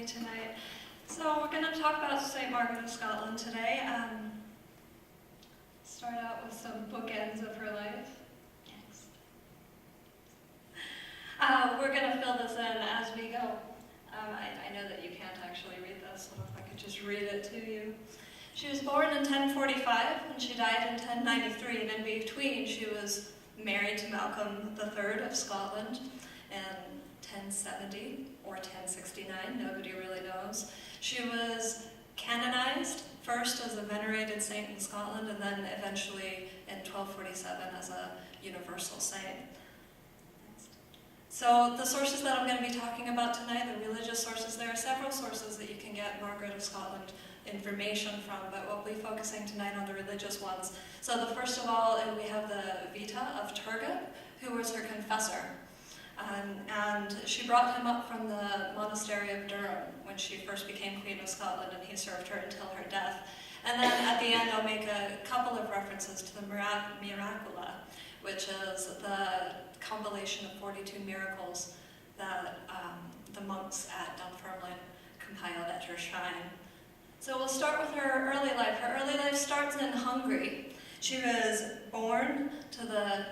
me tonight. So we're going to talk about St. Margaret of Scotland today. Start out with some bookends of her life. Next. We're going to fill this in as we go. I know that you can't actually read this, so if I could just read it to you. She was born in 1045 and she died in 1093, and in between she was married to Malcolm III of Scotland in 1070 or 1069, nobody really knows. She was canonized first as a venerated saint in Scotland and then eventually in 1247 as a universal saint. So the sources that I'm going to be talking about tonight, the religious sources, there are several sources that you can get Margaret of Scotland information from, but we'll be focusing tonight on the religious ones. So the first of all, we have the Vita of Turgot, who was her confessor. And she brought him up from the monastery of Durham when she first became Queen of Scotland, and he served her until her death. And then at the end I'll make a couple of references to the Miracula, which is the compilation of 42 miracles that the monks at Dunfermline compiled at her shrine. So we'll start with her early life. Her early life starts in Hungary. She was born to the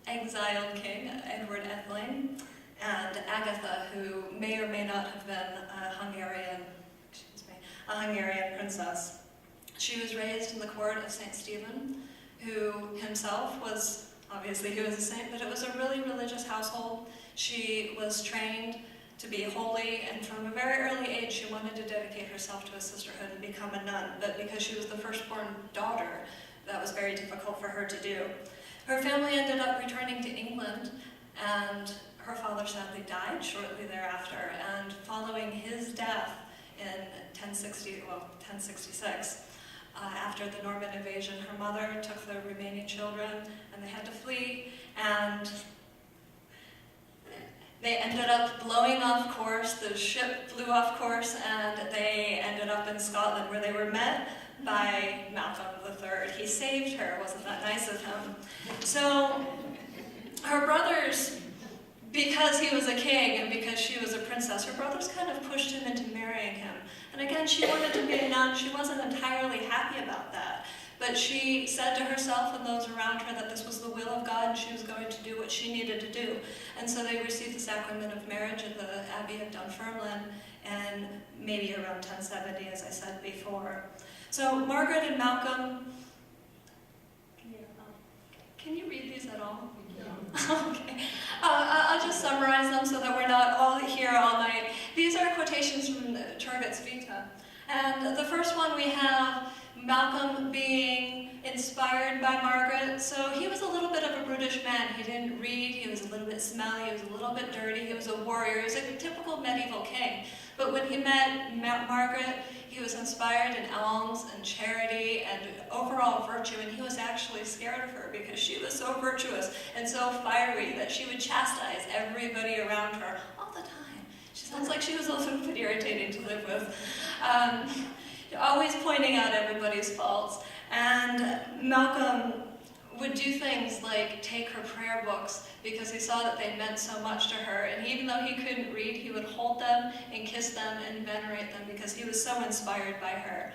exiled king, Edward Atheling, and Agatha, who may or may not have been a Hungarian princess. She was raised in the court of St. Stephen, who himself was, obviously he was a saint, but it was a really religious household. She was trained to be holy, and from a very early age she wanted to dedicate herself to a sisterhood and become a nun, but because she was the firstborn daughter, that was very difficult for her to do. Her family ended up returning to England, and her father sadly died shortly thereafter, and following his death in 1066, after the Norman invasion, her mother took the remaining children and they had to flee, and they ended up blowing off course. The ship flew off course and they ended up in Scotland, where they were met by Malcolm III. He saved her. Wasn't that nice of him? So her brothers, because he was a king and because she was a princess, her brothers kind of pushed him into marrying him. And again, she wanted to be a nun. She wasn't entirely happy about that. But she said to herself and those around her that this was the will of God and she was going to do what she needed to do. And so they received the sacrament of marriage at the Abbey of Dunfermline, and maybe around 1070, as I said before. So Margaret and Malcolm, can you read these at all? No. Okay. I'll just summarize them so that we're not all here all night. These are quotations from Turgot's Vita. And the first one we have Malcolm being inspired by Margaret. So he was a little bit of a brutish man. He didn't read, he was a little bit smelly, he was a little bit dirty, he was a warrior, he was a typical medieval king. But when he met Margaret, he was inspired in alms and charity and overall virtue, and he was actually scared of her because she was so virtuous and so fiery that she would chastise everybody around her all the time. She sounds like she was also pretty irritating to live with. Always pointing out everybody's faults. And Malcolm would do things like take her prayer books because he saw that they meant so much to her, and even though he couldn't read, he would hold them and kiss them and venerate them because he was so inspired by her.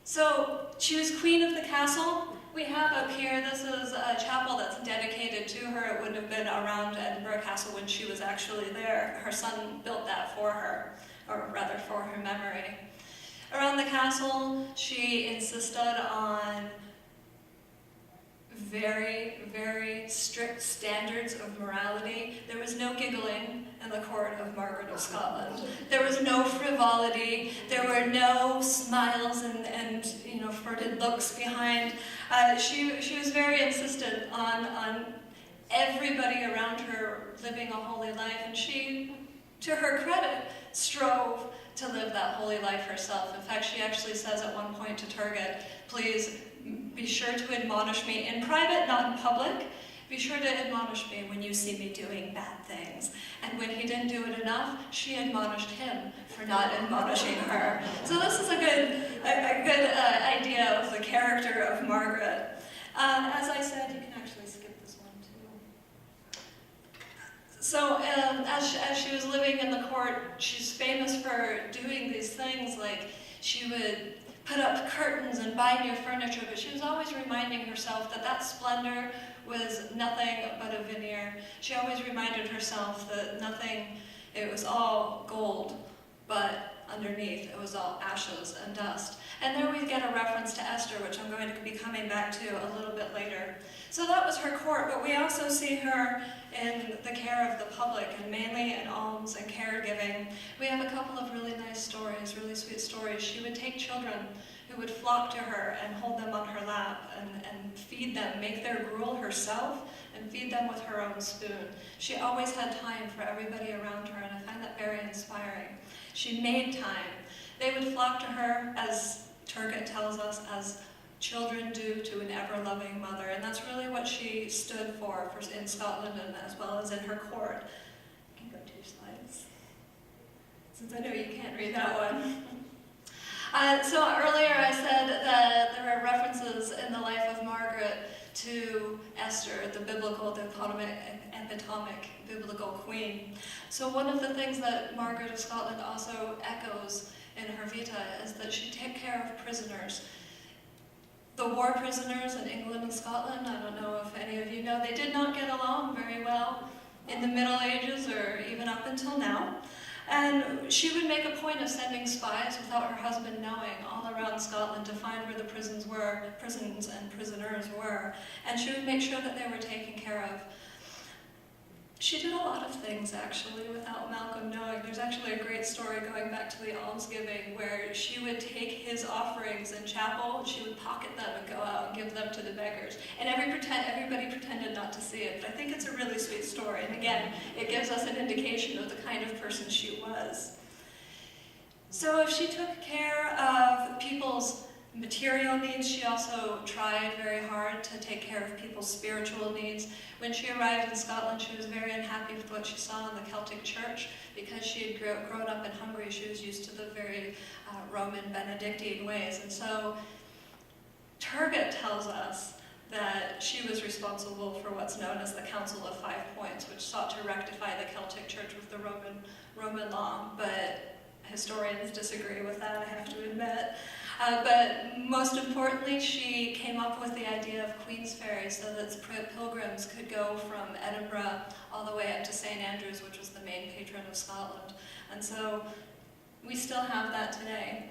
So she was queen of the castle. We have up here, this is a chapel that's dedicated to her. It wouldn't have been around Edinburgh Castle when she was actually there. Her son built that for her, or rather for her memory. Around the castle, she insisted on very, very strict standards of morality. There was no giggling in the court of Margaret of Scotland. There was no frivolity. There were no smiles and furtive looks behind. She was very insistent on everybody around her living a holy life, and she, to her credit, strove to live that holy life herself. In fact, she actually says at one point to Turgot, "Please be sure to admonish me in private, not in public. Be sure to admonish me when you see me doing bad things." And when he didn't do it enough, she admonished him for not admonishing her. So this is a good idea of the character of Margaret. As I said, you can actually skip this one too. So as she was living in the court, she's famous for doing these things, like she would put up curtains and buy new furniture, but she was always reminding herself that that splendor was nothing but a veneer. She always reminded herself that it was all gold, but underneath it was all ashes and dust. And there we get a reference to Esther, which I'm going to be coming back to a little bit later. So that was her court, but we also see her in the care of the public, and mainly in alms and caregiving. We have a couple of really nice stories, really sweet stories. She would take children who would flock to her and hold them on her lap and feed them, make their gruel herself, and feed them with her own spoon. She always had time for everybody around her, and I find that very inspiring. She made time. They would flock to her, as Turgot tells us, as children do to an ever-loving mother, and that's really what she stood for in Scotland and as well as in her court. I can go 2 slides, since I know you can't read that one. So earlier I said that there are references in the life of Margaret to Esther, the epitomic biblical queen. So one of the things that Margaret of Scotland also echoes in her vita is that she took care of prisoners. The war prisoners in England and Scotland, I don't know if any of you know, they did not get along very well in the Middle Ages or even up until now. And she would make a point of sending spies without her husband knowing all around Scotland to find where the prisons and prisoners were. And she would make sure that they were taken care of. She did a lot of things, actually, without Malcolm knowing. There's actually a great story going back to the almsgiving where she would take his offerings in chapel, and she would pocket them and go out and give them to the beggars. And everybody pretended not to see it, but I think it's a really sweet story. And again, it gives us an indication of the kind of person she was. So if she took care of people's material needs, she also tried very hard to take care of people's spiritual needs. When she arrived in Scotland, she was very unhappy with what she saw in the Celtic Church. Because she had grown up in Hungary, she was used to the very Roman Benedictine ways. And so Turgot tells us that she was responsible for what's known as the Council of 5 Points, which sought to rectify the Celtic Church with the Roman law, but historians disagree with that, I have to admit. But most importantly, she came up with the idea of Queensferry so that pilgrims could go from Edinburgh all the way up to St. Andrews, which was the main patron of Scotland. And so we still have that today.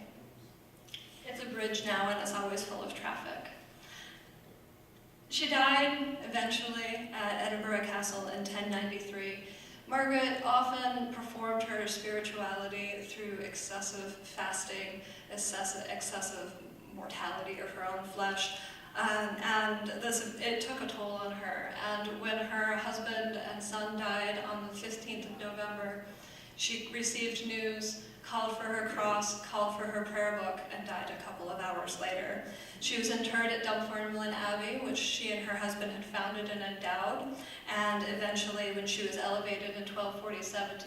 It's a bridge now, and it's always full of traffic. She died eventually at Edinburgh Castle in 1093. Margaret often performed her spirituality through excessive fasting, excessive mortality of her own flesh, and it took a toll on her. And when her husband and son died on the 15th of November, she received news, called for her cross, called for her prayer book, and died a couple of hours later. She was interred at Dunfermline Abbey, which she and her husband had founded and endowed, and eventually, when she was elevated in 1247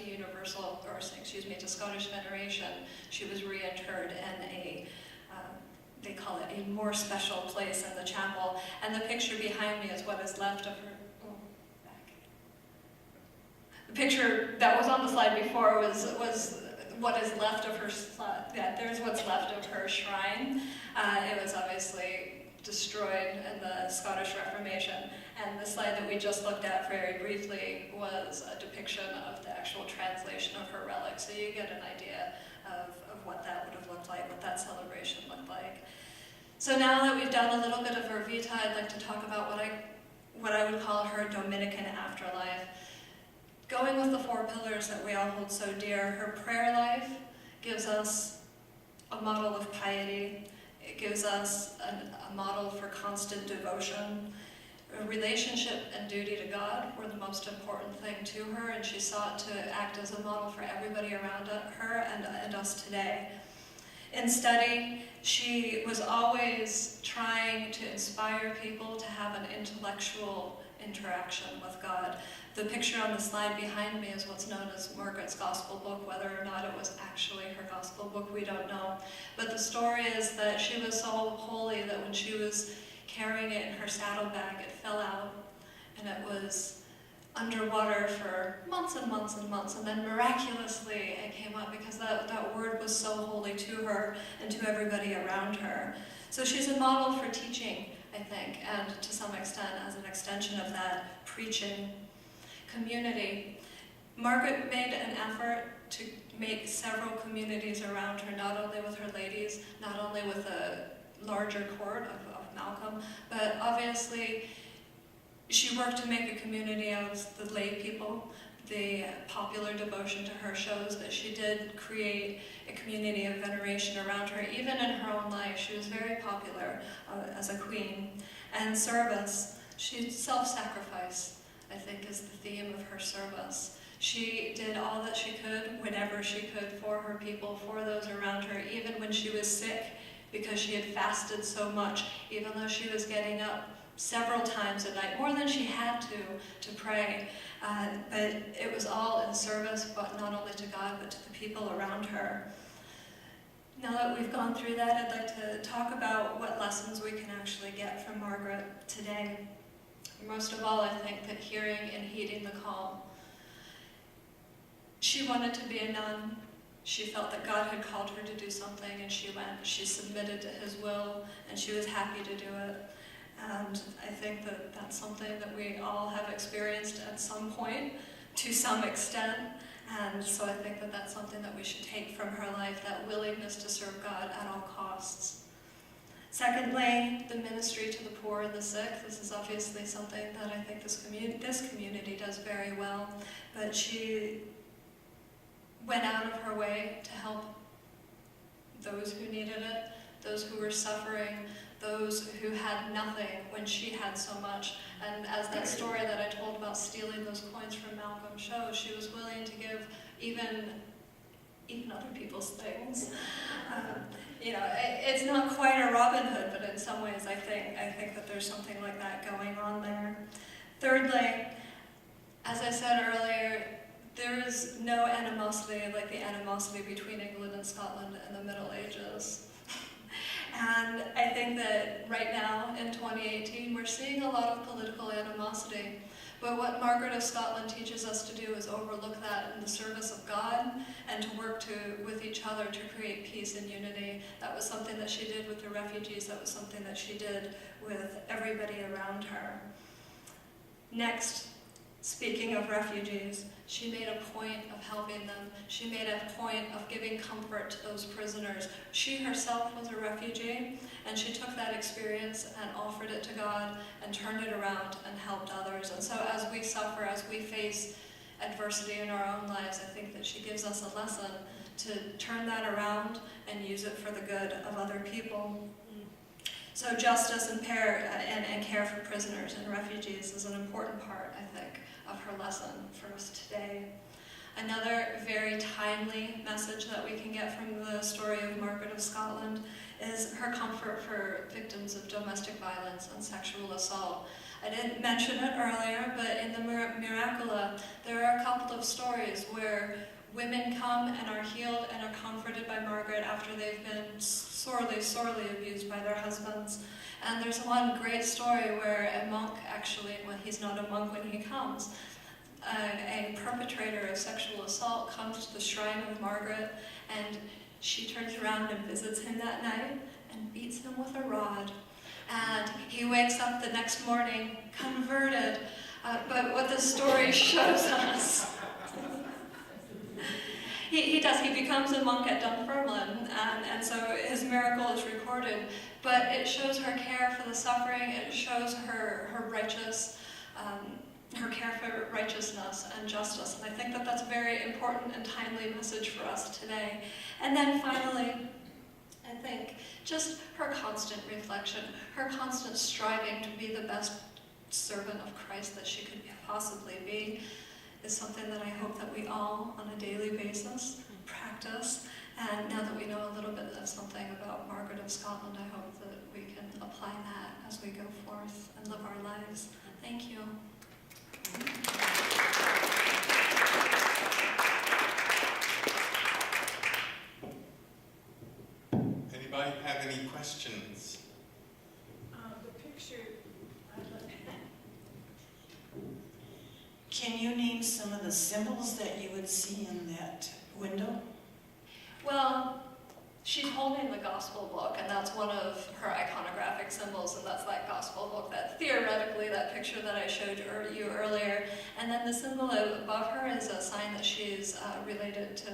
to Scottish veneration, she was reinterred in they call it a more special place in the chapel, and the picture behind me is what is left of her. The picture that was on the slide before was what is left of her slide. Yeah, there's what's left of her shrine. It was obviously destroyed in the Scottish Reformation, and the slide that we just looked at very briefly was a depiction of the actual translation of her relics, so you get an idea of what that would have looked like, what that celebration looked like. So now that we've done a little bit of her vita, I'd like to talk about what I would call her Dominican afterlife. Going with the 4 pillars that we all hold so dear, her prayer life gives us a model of piety. It gives us a model for constant devotion. A relationship and duty to God were the most important thing to her, and she sought to act as a model for everybody around her and us today. In study, she was always trying to inspire people to have an intellectual interaction with God. The picture on the slide behind me is what's known as Margaret's Gospel Book. Whether or not it was actually her Gospel Book, we don't know. But the story is that she was so holy that when she was carrying it in her saddlebag, it fell out, and it was underwater for months and months and months, and then miraculously it came up because that word was so holy to her and to everybody around her. So she's a model for teaching, I think, and to some extent as an extension of that, preaching. Community. Margaret made an effort to make several communities around her, not only with her ladies, not only with the larger court of Malcolm, but obviously she worked to make a community of the lay people. The popular devotion to her shows that she did create a community of veneration around her. Even in her own life, she was very popular as a queen. And service, self-sacrifice, I think, is the theme of her service. She did all that she could, whenever she could, for her people, for those around her, even when she was sick, because she had fasted so much, even though she was getting up several times a night, more than she had to pray. But it was all in service, but not only to God, but to the people around her. Now that we've gone through that, I'd like to talk about what lessons we can actually get from Margaret today. Most of all, I think that hearing and heeding the call. She wanted to be a nun. She felt that God had called her to do something, and she went. She submitted to His will, and she was happy to do it. And I think that that's something that we all have experienced at some point, to some extent. And so I think that that's something that we should take from her life, that willingness to serve God at all costs. Secondly, the ministry to the poor and the sick. This is obviously something that I think this community does very well. But she went out of her way to help those who needed it, those who were suffering, those who had nothing when she had so much. And as that story that I told about stealing those coins from Malcolm shows, she was willing to give even other people's things. It's not quite a Robin Hood, but in some ways I think that there's something like that going on there. Thirdly, as I said earlier, there is no animosity like the animosity between England and Scotland in the Middle Ages. And I think that right now, in 2018, we're seeing a lot of political animosity. But what Margaret of Scotland teaches us to do is overlook that in the service of God and to work with each other to create peace and unity. That was something that she did with the refugees. That was something that she did with everybody around her. Next, speaking of refugees, she made a point of helping them. She made a point of giving comfort to those prisoners. She herself was a refugee, and she took that experience and offered it to God and turned it around and helped others. And so as we suffer, as we face adversity in our own lives, I think that she gives us a lesson to turn that around and use it for the good of other people. So justice and care for prisoners and refugees is an important part, I think, of her lesson for us today. Another very timely message that we can get from the story of Margaret of Scotland is her comfort for victims of domestic violence and sexual assault. I didn't mention it earlier, but in the Miracula, there are a couple of stories where women come and are healed and are comforted by Margaret after they've been sorely, sorely abused by their husbands. And there's one great story where a monk actually, well, he's not a monk when he comes, a perpetrator of sexual assault comes to the shrine of Margaret, and she turns around and visits him that night and beats him with a rod. And he wakes up the next morning converted. But what the story shows us, he becomes a monk at Dunfermline, and so his miracle is recorded. But it shows her care for the suffering. It shows her care for righteousness and justice. And I think that that's a very important and timely message for us today. And then finally, I think just her constant reflection, her constant striving to be the best servant of Christ that she could possibly be, is something that I hope that we all, on a daily basis, practice. And now that we know a little bit of something about Margaret of Scotland, I hope that we can apply that as we go forth and live our lives. Thank you. Anybody have any questions? The picture, Can you name some of the symbols that you would see in that window? Well, she's holding the gospel book, and that's one of her iconographic symbols, and that's that gospel book, that theoretically, that picture that I showed you earlier. And then the symbol above her is a sign that she's related to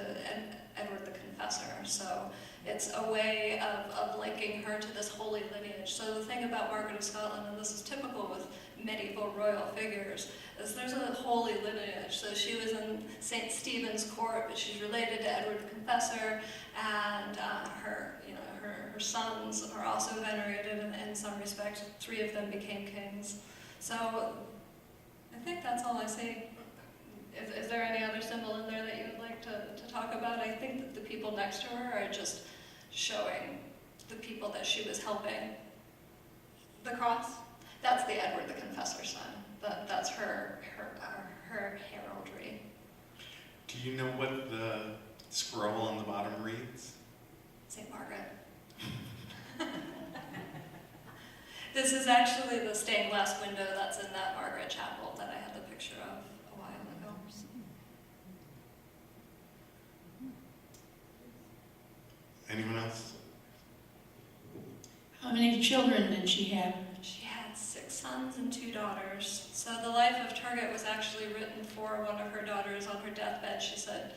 Edward the Confessor. So it's a way of linking her to this holy lineage. So the thing about Margaret of Scotland, and this is typical with medieval royal figures, is there's a holy lineage. So she was in St. Stephen's court, but she's related to Edward the Confessor, and her sons are also venerated in some respect. 3 of them became kings. So I think that's all I see. Is there any other symbol in there that you would like to talk about? I think that the people next to her are just showing the people that she was helping. The cross? That's the Edward the Confessor sign. That's her heraldry. Do you know what the scroll on the bottom reads? St. Margaret. This is actually the stained glass window that's in that Margaret chapel that I had the picture of a while ago. Anyone else? How many children did she have? She had 6 sons and 2 daughters. So the life of Target was actually written for one of her daughters on her deathbed. She said,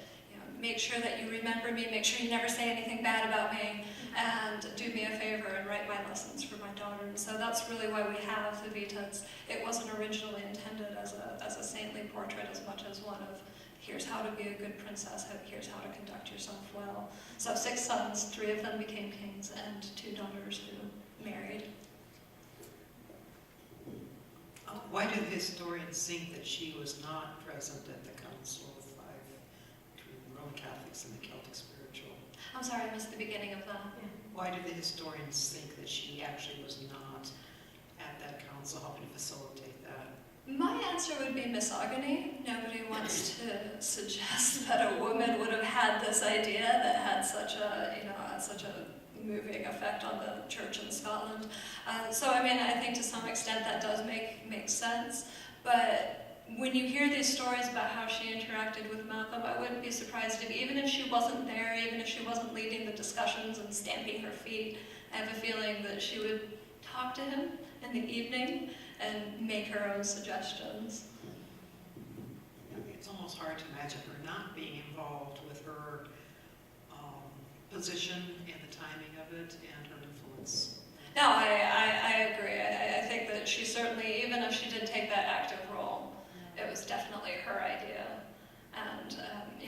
make sure that you remember me, make sure you never say anything bad about me, and do me a favor and write my lessons for my daughter. And so that's really why we have the Vita. It wasn't originally intended as a saintly portrait as much as one of, here's how to be a good princess, here's how to conduct yourself well. So 6 sons, 3 of them became kings, and 2 daughters who married. Why do the historians think that she was not present at the Council of Five between the Roman Catholics and the Celtic Spiritual? I'm sorry, I missed the beginning of that. Why do the historians think that she actually was not at that council helping to facilitate that? My answer would be misogyny. Nobody wants to suggest that a woman would have had this idea that had such a moving effect on the church in Scotland. So I mean, I think to some extent that does make sense. But when you hear these stories about how she interacted with Malcolm, I wouldn't be surprised if, even if she wasn't there, even if she wasn't leading the discussions and stamping her feet, I have a feeling that she would talk to him in the evening and make her own suggestions. It's almost hard to imagine her not being involved with her position and the timing of it and her influence. No, I agree. I think that she certainly, even if she did take that active role, it was definitely her idea. And,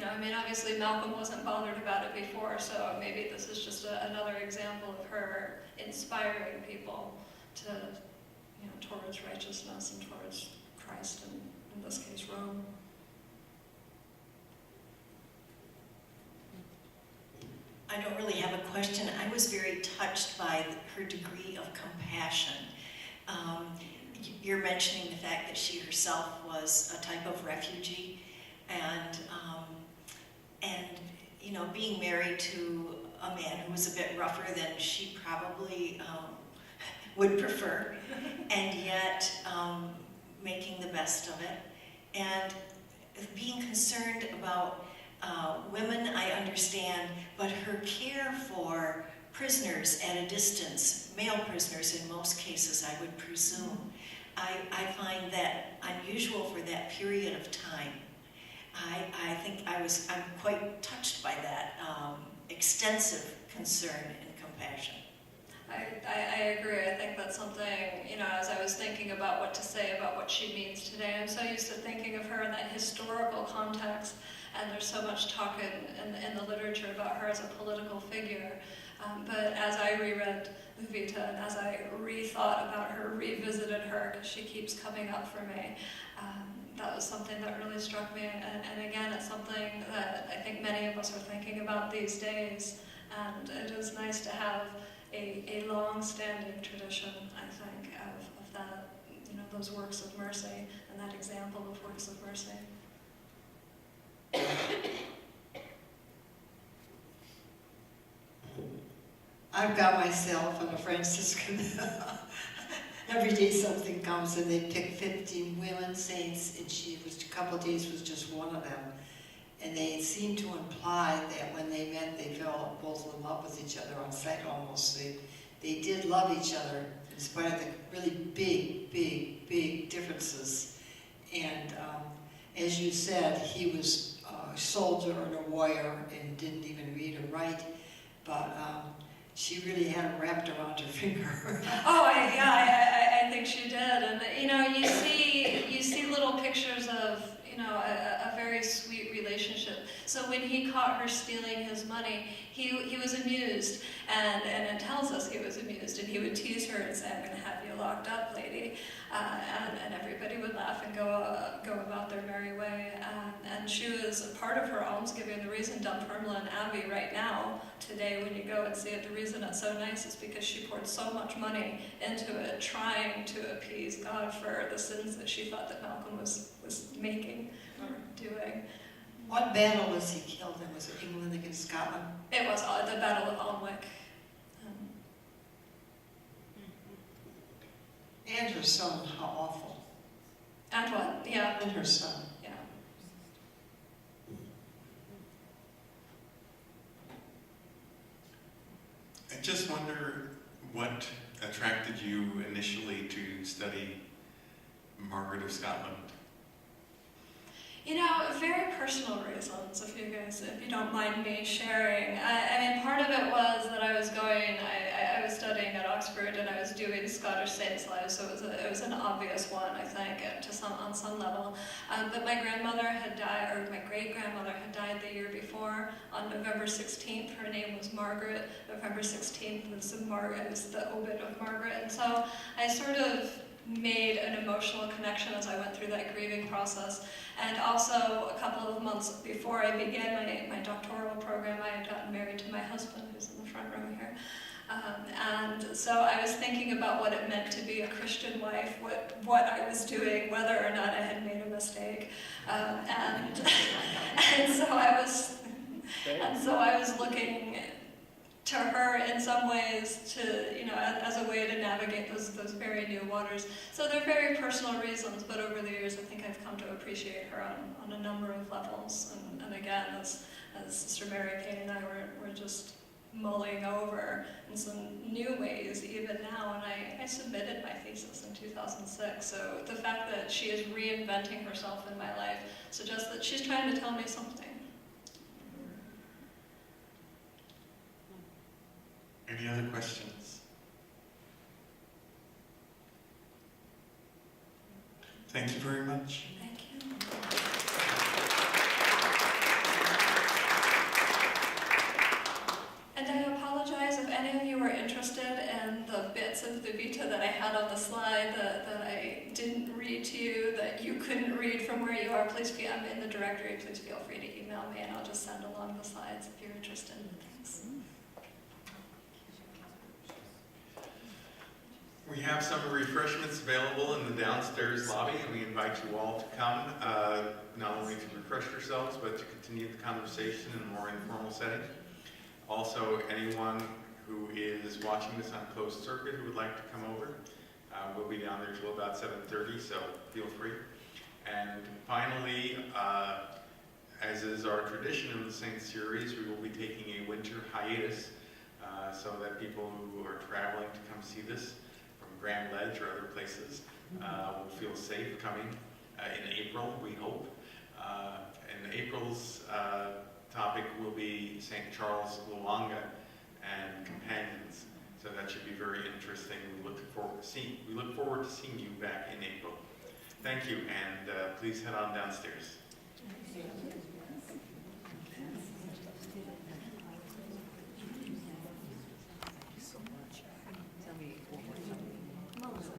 I mean, obviously Malcolm wasn't bothered about it before, so maybe this is just another example of her inspiring people to, towards righteousness and towards Christ, and in this case, Rome. I don't really have a question. I was very touched by her degree of compassion. You're mentioning the fact that she herself was a type of refugee, and being married to a man who was a bit rougher than she probably would prefer, and yet making the best of it, and being concerned about women, I understand, but her care for prisoners at a distance, male prisoners in most cases, I would presume, I find that unusual for that period of time. I think I'm quite touched by that extensive concern and compassion. I agree. I think that's something, as I was thinking about what to say about what she means today, I'm so used to thinking of her in that historical context, and there's so much talk in the literature about her as a political figure. But as I reread the Vita, and as I rethought about her, revisited her, because she keeps coming up for me, that was something that really struck me. And again, it's something that I think many of us are thinking about these days. And it is nice to have a long-standing tradition, I think, of that, those works of mercy, and that example of works of mercy. I've got myself, I'm a Franciscan, every day something comes, and they pick 15 women saints, and she was, a couple of days was just one of them. And they seemed to imply that when they met, they fell both in love with each other on sight almost. They did love each other in spite of the really big differences. And as you said, he was a soldier and a warrior and didn't even read or write, but she really had it wrapped around her finger. Oh, I think she did. And you see little pictures of a very sweet relationship. So when he caught her stealing his money, he was amused, and it tells us he was amused, and he would tease her and say, "I'm going to have you locked up, lady," and everybody would laugh and go about their merry way. And she was a part of her almsgiving. The reason Dunfermline Abbey right now, today, when you go and see it, the reason it's so nice is because she poured so much money into it, trying to appease God for the sins that she thought that Malcolm was making or doing. What battle was he killed in? Was it England against Scotland? It was the Battle of Alnwick. And her son, how awful. And what? Yeah. And her son. Yeah. I just wonder what attracted you initially to study Margaret of Scotland. Very personal reasons, if you don't mind me sharing. I mean, part of it was that I was studying at Oxford, and I was doing Scottish saints' lives, so it was an obvious one, I think, on some level. But my grandmother had died, or my great-grandmother had died the year before, on November 16th. Her name was Margaret. November 16th was the obit of Margaret, and so I sort of made an emotional connection as I went through that grieving process. And also, a couple of months before I began my doctoral program, I had gotten married to my husband, who's in the front row here. And so I was thinking about what it meant to be a Christian wife, what I was doing, whether or not I had made a mistake. And so I was looking to her in some ways as a way to navigate those very new waters. So they're very personal reasons, but over the years I think I've come to appreciate her on a number of levels. And again, as Sister Mary Kay and I were just mulling over in some new ways even now, and I submitted my thesis in 2006. So the fact that she is reinventing herself in my life suggests that she's trying to tell me something. Any other questions? Thank you very much. Thank you. And I apologize if any of you were interested in the bits of the Vita that I had on the slide that I didn't read to you, that you couldn't read from where you are. I'm in the directory. Please feel free to email me, and I'll just send along the slides if you're interested. Thanks. We have some refreshments available in the downstairs lobby, and we invite you all to come, not only to refresh yourselves, but to continue the conversation in a more informal setting. Also, anyone who is watching this on closed circuit who would like to come over, we'll be down there till about 7:30, so feel free. And finally, as is our tradition in the Saints series, we will be taking a winter hiatus so that people who are traveling to come see this from Grand Ledge or other places will feel safe coming in April, we hope. And April's topic will be St. Charles Luanga and companions, so that should be very interesting. We look forward to seeing you back in April. Thank you, and please head on downstairs. Thank you.